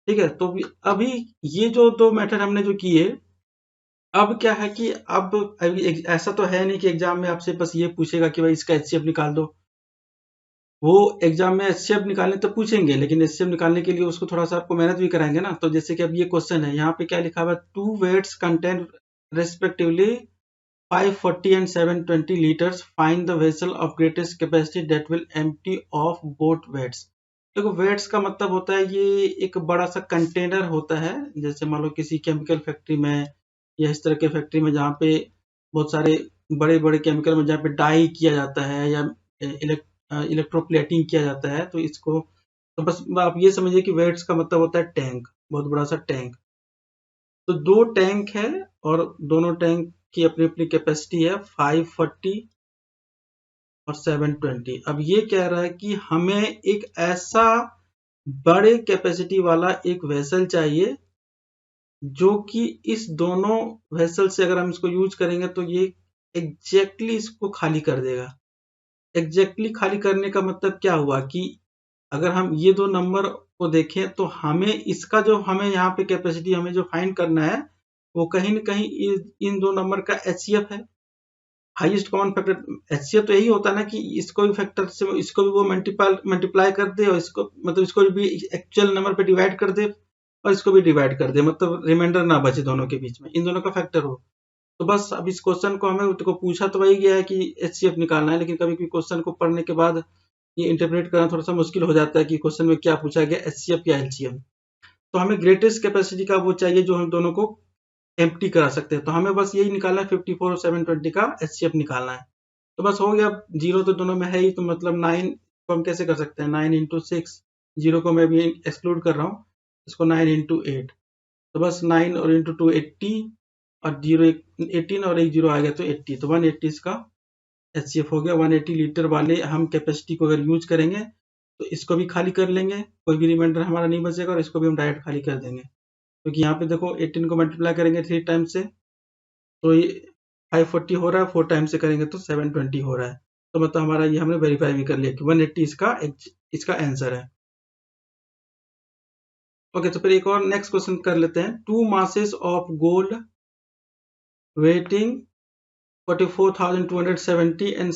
ठीक है, तो अभी ये जो 2 मेथड हमने जो किए, अब क्या है कि अब अभी ऐसा तो है नहीं कि एग्जाम में आपसे बस ये पूछेगा कि भाई इसका एचसीएफ निकाल दो। वो एग्जाम में एचसीएफ निकालने तो पूछेंगे, लेकिन एचसीएफ निकालने के लिए उसको थोड़ा सा आपको मेहनत भी कराएंगे ना। तो जैसे कि अब ये क्वेश्चन है, यहाँ पे क्या लिखा हुआ है, 2 weights contain respectively 540 and 720 liters. Find the vessel of greatest capacity that will empty of both weights. देखो वेट्स का मतलब होता है ये एक बड़ा सा कंटेनर होता है, जैसे मान लो किसी केमिकल फैक्ट्री में या इस तरह के फैक्ट्री में जहाँ पे बहुत सारे बड़े बड़े केमिकल में जहाँ पे डाई किया जाता है या इलेक्ट्रोप्लेटिंग किया जाता है, तो इसको तो बस आप ये समझिए कि वेट्स का मतलब होता है टैंक, बहुत बड़ा सा टैंक। तो 2 टैंक है और दोनों टैंक की अपनी अपनी कैपेसिटी है 540 और 720। अब ये कह रहा है कि हमें एक ऐसा बड़े कैपेसिटी वाला एक वेसल चाहिए जो कि इस दोनों वेसल से अगर हम इसको यूज करेंगे तो ये एग्जैक्टली इसको खाली कर देगा। एग्जैक्टली खाली करने का मतलब क्या हुआ कि अगर हम ये 2 नंबर को देखें तो हमें इसका जो हमें यहाँ पे कैपेसिटी हमें जो फाइंड करना है, वो कहीं न कहीं इन 2 नंबर का एचसीएफ है, हाईएस्ट कॉमन फैक्टर। एचसीएफ तो यही होता है ना कि इसको भी फैक्टर से इसको भी वो मल्टीप्लाई कर दे और इसको मतलब इसको भी एक्चुअल नंबर पे डिवाइड कर दे और इसको भी डिवाइड कर दे, मतलब रिमाइंडर ना बचे दोनों के बीच में, इन दोनों का फैक्टर हो। तो बस अब इस क्वेश्चन को हमें को पूछा तो वही गया है कि एचसीएफ निकालना है, लेकिन कभी कभी क्वेश्चन को पढ़ने के बाद ये इंटरप्रेट करना थोड़ा सा मुश्किल हो जाता है कि क्वेश्चन में क्या पूछा गया, एचसीएफ या एलसीएम। तो हमें ग्रेटेस्ट कैपेसिटी का वो चाहिए जो हम दोनों को एम्प्टी करा सकते हैं। तो हमें बस यही निकालना है, 54 और 720 का एचसीएफ निकालना है। तो बस हो गया, जीरो तो दोनों में है ही, तो मतलब 9 को हम कैसे कर सकते हैं, 9 इंटू 6, जीरो को मैं भी एक्सक्लूड कर रहा हूँ, इसको 9 इंटू 8, तो बस 9 और इंटू 2 80 और 0 18 और एक जीरो आ गया तो 80, तो 180 इसका एचसीएफ हो गया। 180 लीटर वाले हम कैपेसिटी को अगर यूज करेंगे तो इसको भी खाली कर लेंगे, कोई भी रिमाइंडर हमारा नहीं बचेगा और इसको भी हम डायरेक्ट खाली कर देंगे, क्योंकि यहाँ पे देखो 18 को मल्टीप्लाई करेंगे 3 टाइम से तो ये 540 हो रहा है, 4 टाइम से करेंगे तो 720 हो रहा है। तो मतलब हमारा ये हमने वेरीफाई भी कर लिया कि 180 इसका आंसर है। ओके, तो फिर एक और नेक्स्ट क्वेश्चन कर लेते हैं। 2 masses of gold waiting 44,270 and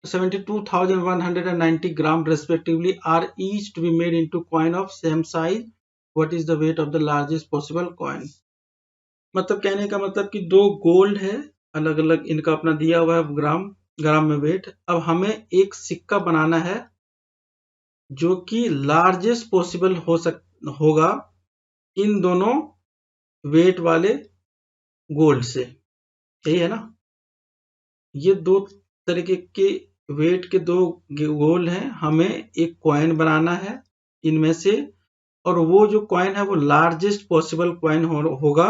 72,190 gram respectively are each to be made into coin of same size. What is the weight of the largest possible coin? मतलब कहने का मतलब कि 2 गोल्ड है, अलग अलग इनका अपना दिया हुआ है ग्राम में वेट। अब हमें एक सिक्का बनाना है जो कि लार्जेस्ट पॉसिबल होगा इन दोनों वेट वाले गोल्ड से, यही है ना। ये 2 तरीके के वेट के 2 गोल्ड हैं, हमें एक कॉइन बनाना है इनमें से, और वो जो कॉइन है वो लार्जेस्ट पॉसिबल कॉइन होगा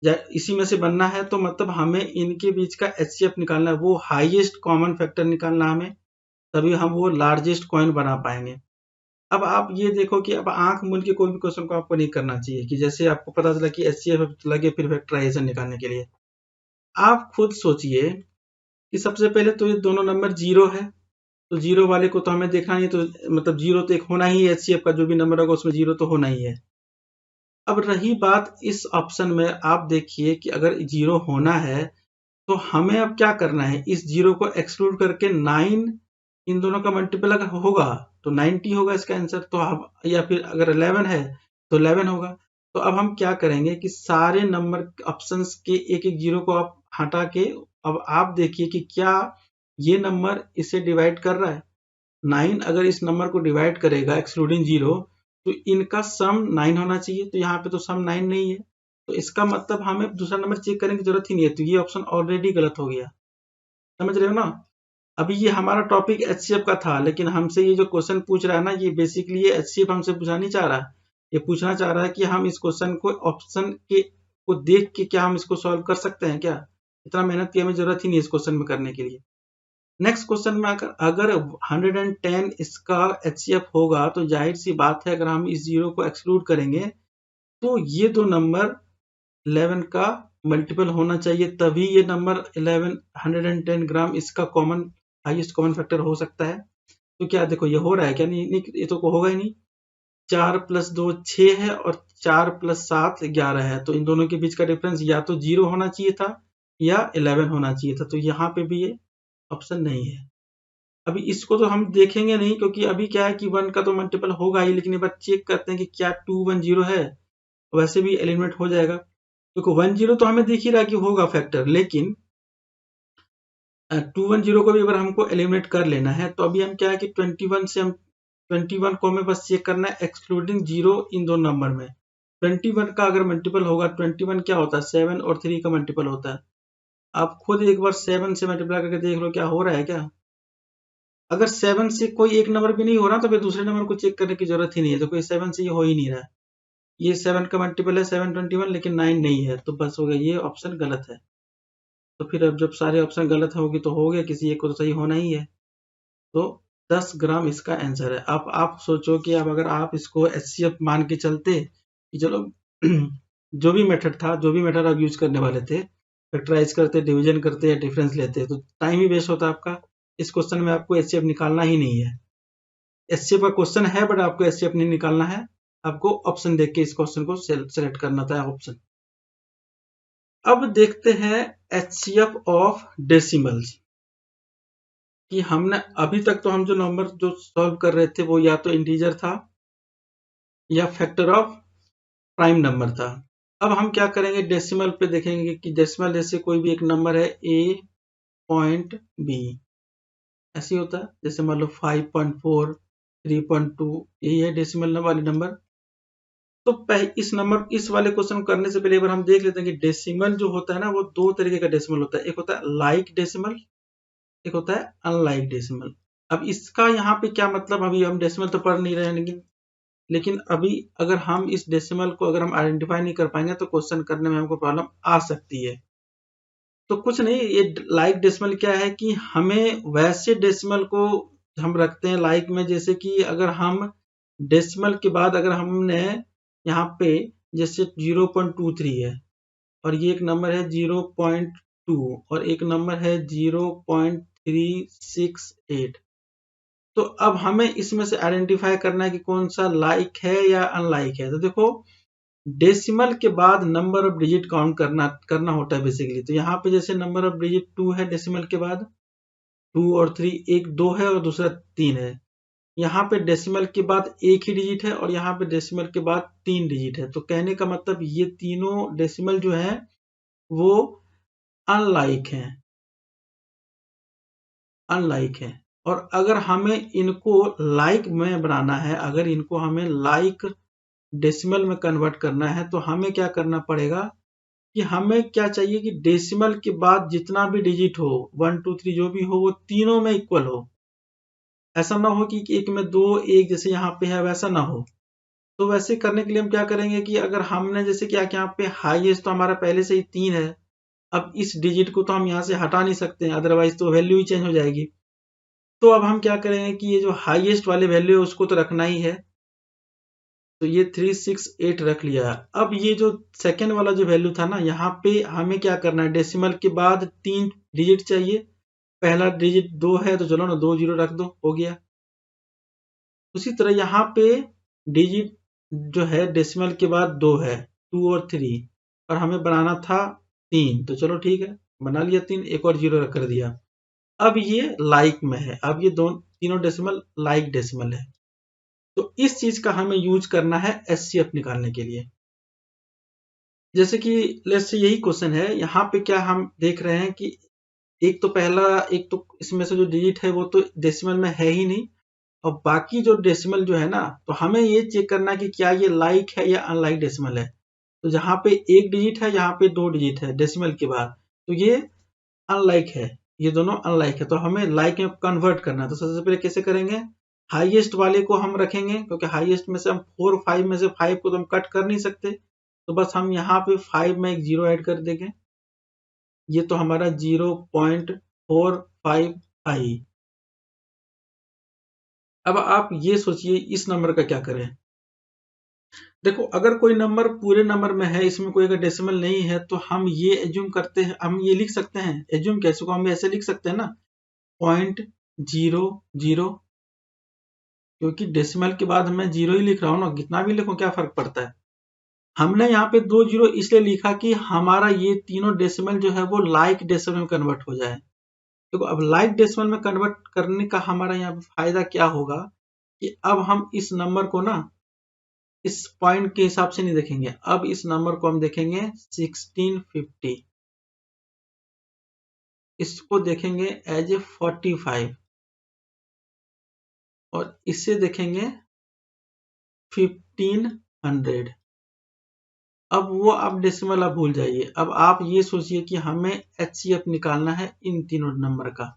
या इसी में से बनना है। तो मतलब हमें इनके बीच का एचसीएफ निकालना है, वो हाईएस्ट कॉमन फैक्टर निकालना है हमें, तभी हम वो लार्जेस्ट कॉइन बना पाएंगे। अब आप ये देखो कि अब आंख मूंद के कोई भी क्वेश्चन को आपको नहीं करना चाहिए कि जैसे आपको पता चला कि एचसीएफ लगे फिर फैक्टराइजेशन निकालने के लिए। आप खुद सोचिए कि सबसे पहले तो ये दोनों नंबर जीरो है, तो जीरो वाले को तो हमें देखना ही, तो मतलब जीरो तो एक होना ही है, एचसीएफ का जो भी नंबर होगा उसमें जीरो तो होना ही है। अब रही बात इस ऑप्शन में, आप देखिए कि अगर जीरो होना है तो हमें अब क्या करना है, इस जीरो को एक्सक्लूड करके 9 इन दोनों का मल्टीपल अगर होगा तो 90 होगा इसका आंसर, तो हम या फिर अगर 11 है तो 11 होगा। तो अब हम क्या करेंगे कि सारे नंबर ऑप्शंस के एक एक जीरो को आप हटा के अब आप देखिए कि क्या ये नंबर इसे डिवाइड कर रहा है। 9 अगर इस नंबर को डिवाइड करेगा एक्सक्लूडिंग जीरो तो इनका सम 9 होना चाहिए, तो यहाँ पे तो सम 9 नहीं है, तो इसका मतलब हमें दूसरा नंबर चेक करने की जरूरत ही नहीं है, तो ये ऑप्शन ऑलरेडी गलत हो गया। समझ रहे हो ना। अभी ये हमारा टॉपिक एचसीएफ का था, लेकिन हमसे ये जो क्वेश्चन पूछ रहा है ना, ये बेसिकली ये एचसीएफ हमसे पूछना नहीं चाह रहा, ये पूछना चाह रहा है कि हम इस क्वेश्चन को ऑप्शन के को देख के क्या हम इसको सॉल्व कर सकते हैं क्या, इतना मेहनत की हमें जरूरत ही नहीं इस क्वेश्चन में करने के लिए। नेक्स्ट क्वेश्चन में अगर 110 इसका एचसीएफ होगा तो जाहिर सी बात है अगर हम इस जीरो को एक्सक्लूड करेंगे तो ये दो नंबर 11 का मल्टीपल होना चाहिए, तभी ये नंबर 1110 ग्राम इसका कॉमन हाईएस्ट कॉमन फैक्टर हो सकता है। तो क्या देखो ये हो रहा है क्या? नहीं, ये तो होगा ही नहीं। 4 + 2 6 है और 4 + 7 11 है, तो इन दोनों के बीच का डिफरेंस या तो 0 होना चाहिए था या 11 होना चाहिए था, तो यहाँ पे भी ये ऑप्शन नहीं है। अभी इसको तो हम देखेंगे नहीं, क्योंकि अभी क्या है कि 1 का तो मल्टीपल होगा ही, लेकिन एक बार चेक करते हैं कि क्या 210 है, वैसे भी एलिमिनेट हो जाएगा। देखो 10 तो हमें दिख ही रहा है कि होगा फैक्टर, लेकिन 210 को भी अगर हमको एलिमिनेट कर लेना है, तो अभी हम क्या है कि 21 से हम 21 को हमें बस चेक करना है एक्सक्लूडिंग 0 इन दो नंबर में। 21 का अगर मल्टीपल होगा, 21 क्या होता है? 7 और 3 का मल्टीपल होता है। आप खुद एक बार 7 से मल्टीप्लाई करके देख लो क्या हो रहा है क्या। अगर 7 से कोई एक नंबर भी नहीं हो रहा, तो फिर दूसरे नंबर को चेक करने की जरूरत ही नहीं है। तो कोई 7 से ये हो ही नहीं रहा है। ये 7 का मल्टीपल है 721, लेकिन 9 नहीं है, तो बस हो गया, ये ऑप्शन गलत है। तो फिर अब जब सारे ऑप्शन गलत होगी तो हो गया, किसी एक को तो सही होना ही है। तो 10 ग्राम इसका आंसर है। अब आप सोचो कि अब अगर आप इसको एचसीएफ मान के चलते कि चलो जो भी मेथड आप यूज करने वाले थे, फैक्टराइज करते, डिवीजन करते या डिफरेंस लेते, तो टाइम ही वेस्ट होता आपका। इस क्वेश्चन में आपको एचसीएफ निकालना ही नहीं है। एचसीएफ का क्वेश्चन है, बट आपको एचसीएफ नहीं निकालना है। आपको ऑप्शन देख के इस क्वेश्चन को सेलेक्ट करना था ऑप्शन। अब देखते हैं एचसीएफ ऑफ डेसिमल्स, कि हमने अभी तक तो हम जो नंबर जो सॉल्व कर रहे थे वो या तो इंटीजर था या फैक्टर ऑफ प्राइम नंबर था। अब हम क्या करेंगे, डेसिमल पे देखेंगे कि डेसिमल जैसे कोई भी एक नंबर है a पॉइंट b, ऐसे होता है। जैसे मान लो 5.4, 3.2, यही है डेसिमल वाले नंबर। तो इस वाले क्वेश्चन को करने से पहले एक बार हम देख लेते हैं कि डेसिमल जो होता है ना, वो दो तरीके का डेसिमल होता है। एक होता है लाइक डेसिमल, एक होता है अनलाइक डेसिमल। अब इसका यहाँ पे क्या मतलब, अभी हम डेसिमल तो पढ़ नहीं रहे हैं, लेकिन अभी अगर हम इस डेसिमल को अगर हम आइडेंटिफाई नहीं कर पाएंगे तो क्वेश्चन करने में हमको प्रॉब्लम आ सकती है। तो कुछ नहीं, ये लाइक डेसिमल क्या है कि हमें वैसे डेसिमल को हम रखते हैं लाइक में, जैसे कि अगर हम डेसिमल के बाद अगर हमने यहाँ पे जैसे 0.23 है और ये एक नंबर है 0.2 और एक नंबर है 0.368, तो अब हमें इसमें से आइडेंटिफाई करना है कि कौन सा लाइक है या अनलाइक है। तो देखो डेसिमल के बाद नंबर ऑफ डिजिट काउंट करना होता है बेसिकली। तो यहाँ पे जैसे नंबर ऑफ डिजिट 2 है डेसिमल के बाद, 2 और 3, एक 2 है और दूसरा 3 है। यहाँ पे डेसिमल के बाद एक ही डिजिट है और यहाँ पे डेसिमल के बाद 3 डिजिट है। तो कहने का मतलब ये तीनों डेसिमल जो है वो अनलाइक है, अनलाइक है। और अगर हमें इनको लाइक में बनाना है, अगर इनको हमें लाइक डेसिमल में कन्वर्ट करना है, तो हमें क्या करना पड़ेगा कि हमें क्या चाहिए कि डेसिमल के बाद जितना भी डिजिट हो, 1 2 3 जो भी हो, वो तीनों में इक्वल हो। ऐसा ना हो कि एक में 2 1 जैसे यहाँ पे है वैसा ना हो। तो वैसे करने के लिए हम क्या करेंगे कि अगर हमने जैसे क्या कि यहाँ पे हाईएस्ट तो हमारा पहले से ही 3 है, अब इस डिजिट को तो हम यहाँ से हटा नहीं सकते हैं, अदरवाइज तो वैल्यू ही चेंज हो जाएगी। तो अब हम क्या करेंगे कि ये जो हाईएस्ट वाले वैल्यू है उसको तो रखना ही है, तो ये 368 रख लिया। अब ये जो सेकेंड वाला जो वैल्यू था ना, यहाँ पे हमें क्या करना है, डेसिमल के बाद 3 डिजिट चाहिए। पहला डिजिट 2 है तो चलो ना 2 जीरो रख दो, हो गया। उसी तरह यहाँ पे डिजिट जो है डेसिमल के बाद 2 है, 2 और 3, और हमें बनाना था 3, तो चलो ठीक है बना लिया 3, एक और जीरो रख कर दिया। अब ये लाइक में है, अब ये तीनों डेसिमल लाइक डेसिमल है। तो इस चीज का हमें यूज करना है एचसीएफ निकालने के लिए। जैसे कि लेट्स से यही क्वेश्चन है, यहाँ पे क्या हम देख रहे हैं कि एक तो इसमें से जो डिजिट है वो तो डेसिमल में है ही नहीं, और बाकी जो डेसिमल जो है ना, तो हमें ये चेक करना है कि क्या ये लाइक है या अनलाइक डेसिमल है। तो जहाँ पे एक डिजिट है, यहाँ पे 2 डिजिट है डेसिमल के बाद, तो ये अनलाइक है, ये दोनों अनलाइक है। तो हमें लाइक में कन्वर्ट करना है। तो सबसे पहले कैसे करेंगे, हाईएस्ट वाले को हम रखेंगे, क्योंकि हाईएस्ट में से हम 4 5 में से 5 को तो हम कट कर नहीं सकते, तो बस हम यहाँ पे 5 में एक जीरो ऐड कर देंगे। ये तो हमारा 0.45 आई। अब आप ये सोचिए इस नंबर का क्या करें। देखो अगर कोई नंबर पूरे नंबर में है, इसमें कोई अगर डेसिमल नहीं है, तो हम ये एज्यूम करते हैं, हम ये लिख सकते हैं, एज्यूम कैसे को हम ऐसे लिख सकते हैं ना, 0.00, क्योंकि डेसिमल के बाद मैं जीरो ही लिख रहा हूँ ना, कितना भी लिखूं क्या फर्क पड़ता है। हमने यहाँ पे 2 जीरो इसलिए लिखा कि हमारा ये तीनों डेसिमल जो है वो लाइक डेसिमल में कन्वर्ट हो जाए। देखो अब लाइक डेसिमल में कन्वर्ट करने का हमारा यहाँ पे फायदा क्या होगा कि अब हम इस नंबर को ना इस पॉइंट के हिसाब से नहीं देखेंगे, अब इस नंबर को हम देखेंगे 1650, इसको देखेंगे एज ए 45 और इससे देखेंगे 1500। अब वो आप डेसिमल आप भूल जाइए, अब आप ये सोचिए कि हमें एचसीएफ निकालना है इन तीनों नंबर का।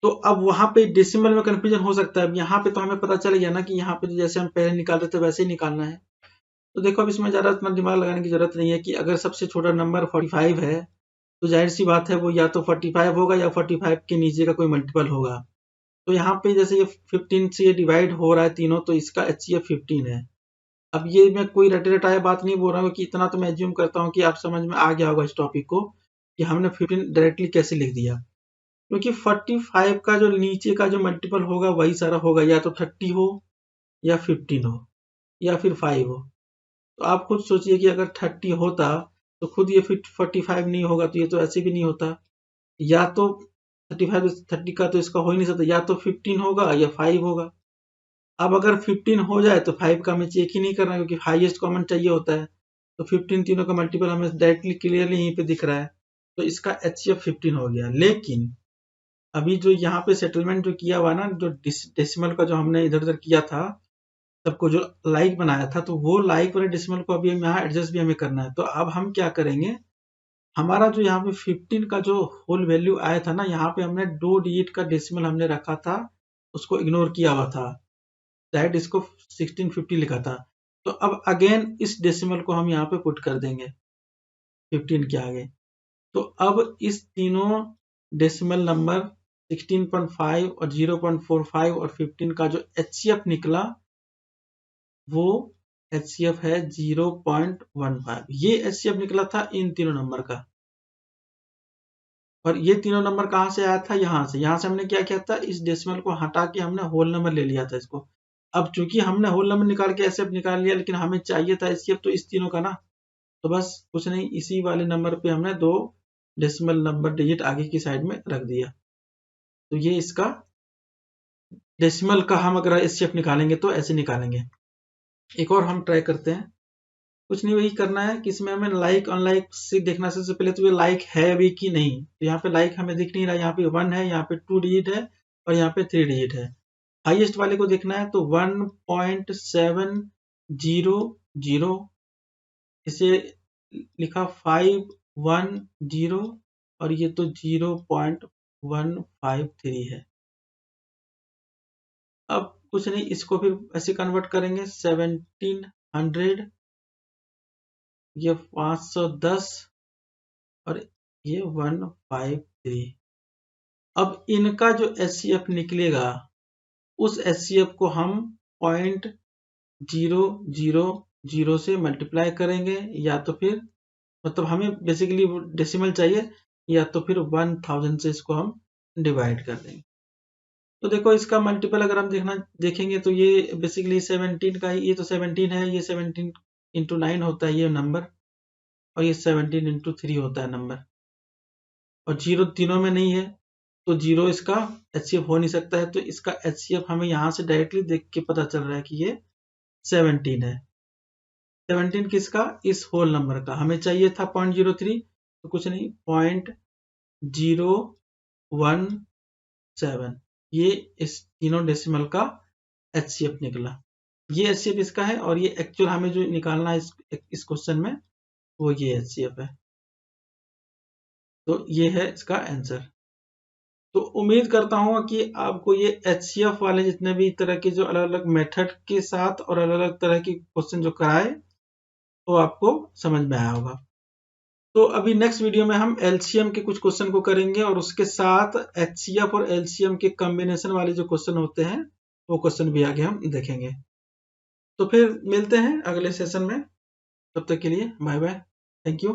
तो अब वहां पे डेसिमल में कंफ्यूजन हो सकता है। अब यहाँ पे तो हमें पता चल गया ना कि यहाँ पे तो जैसे हम पहले निकाल रहे थे वैसे ही निकालना है। तो देखो अब इसमें ज्यादा इतना दिमाग लगाने की जरूरत नहीं है कि अगर सबसे छोटा नंबर 45 है तो जाहिर सी बात है वो या तो 45 होगा या 45 के नीचे का कोई मल्टीपल होगा। तो यहाँ पे जैसे ये 15 से ये डिवाइड हो रहा है तीनों, तो इसका एचसीएफ 15 है। अब ये मैं कोई रटे रटाया बात नहीं बोल रहा हूँ कि इतना तो मैं एज्यूम करता हूँ कि आप समझ में आ गया होगा इस टॉपिक को कि हमने 15 डायरेक्टली कैसे लिख दिया, क्योंकि 45 का जो नीचे का जो मल्टीपल होगा वही सारा होगा, या तो 30 हो या 15 हो या फिर 5 हो। तो आप खुद सोचिए कि अगर 30 होता तो खुद ये फिर 45 नहीं होगा, तो ये तो ऐसे भी नहीं होता, या तो 35 30 का तो इसका हो ही नहीं सकता, या तो 15 होगा या 5 होगा। अब अगर 15 हो जाए तो 5 का हमें चेक ही नहीं करना, क्योंकि हाईएस्ट कॉमन चाहिए होता है। तो 15 तीनों का मल्टीपल हमें डायरेक्टली क्लियरली यहीं पे दिख रहा है, तो इसका एचसीएफ 15 हो गया। लेकिन अभी जो यहाँ पे सेटलमेंट जो किया हुआ ना, जो डेसिमल का जो हमने इधर उधर किया था सबको, जो लाइक बनाया था, तो वो लाइक वाले डेसिमल को अभी हम यहाँ एडजस्ट भी हमें करना है। तो अब हम क्या करेंगे, हमारा जो यहाँ पे 15 का जो होल वैल्यू आया था ना, यहाँ पे हमने 2 डिजिट का डेसिमल हमने रखा था, उसको इग्नोर किया हुआ था, दैट इसको 1650 लिखा था। तो अब अगेन इस डेसिमल को हम यहाँ पे पुट कर देंगे 15 के आगे। तो अब इस तीनों डेसिमल नंबर 16.5 और 0.45 और 15 का जो एचसीएफ निकला वो एचसीएफ है 0.15। ये एचसीएफ निकला था इन तीनों नंबर का। और ये तीनों नंबर कहाँ से आया था, यहाँ से हमने क्या किया था, इस डेसिमल को हटा के हमने होल नंबर ले लिया था इसको। अब चूंकि हमने होल नंबर निकाल के एचसीएफ निकाल लिया, लेकिन हमें चाहिए था एचसीएफ तो इस तीनों का ना, तो बस कुछ नहीं, इसी वाले नंबर पे हमने 2 डेसिमल नंबर डिजिट आगे की साइड में रख दिया। तो ये इसका डेसिमल का हम अगर एचसीएफ निकालेंगे तो ऐसे निकालेंगे। एक और हम ट्राई करते हैं, कुछ नहीं, वही करना है कि इसमें हमें लाइक अनलाइक से देखना। सबसे पहले तो ये लाइक है अभी कि नहीं, तो यहाँ पे लाइक हमें दिख नहीं रहा, यहाँ पे 1 है, यहाँ पे 2 डिजिट है और यहाँ पे 3 डिजिट है। हाईएस्ट वाले को देखना है तो 1.700, इसे लिखा 510 और ये तो 0.153 है। अब कुछ नहीं, इसको फिर ऐसे कन्वर्ट करेंगे 1700, ये 510 और ये 153। अब इनका जो एचसीएफ निकलेगा उस एचसीएफ को हम 0.000 से मल्टीप्लाई करेंगे, या तो फिर मतलब हमें बेसिकली डेसिमल चाहिए, या तो फिर 1000 से इसको हम डिवाइड कर देंगे। तो देखो इसका मल्टीपल अगर हम देखेंगे तो ये बेसिकली 17 का ही, ये तो 17 है, ये 17 इंटू 9 होता है ये नंबर, और ये 17 इंटू 3 होता है नंबर, और जीरो तीनों में नहीं है तो जीरो इसका एचसीएफ हो नहीं सकता है। तो इसका एचसीएफ हमें यहाँ से डायरेक्टली देख के पता चल रहा है कि ये 17 है। 17 किसका, इस होल नंबर का। हमें चाहिए था 0.03, तो कुछ नहीं, 0.017, ये इस तीनों डेसिमल का एचसीएफ निकला। ये एचसीएफ इसका है, और ये एक्चुअल हमें जो निकालना है इस क्वेश्चन में वो ये एचसीएफ है। तो ये है इसका आंसर। तो उम्मीद करता हूँ कि आपको ये एचसीएफ वाले जितने भी तरह के जो अलग अलग मेथड के साथ और अलग अलग तरह के क्वेश्चन जो कराए वो आपको समझ में आया होगा। तो अभी नेक्स्ट वीडियो में हम एलसीएम के कुछ क्वेश्चन को करेंगे, और उसके साथ एचसीएफ और एलसीएम के कॉम्बिनेशन वाले जो क्वेश्चन होते हैं वो क्वेश्चन भी आगे हम देखेंगे। तो फिर मिलते हैं अगले सेशन में, तब तक के लिए बाय बाय, थैंक यू।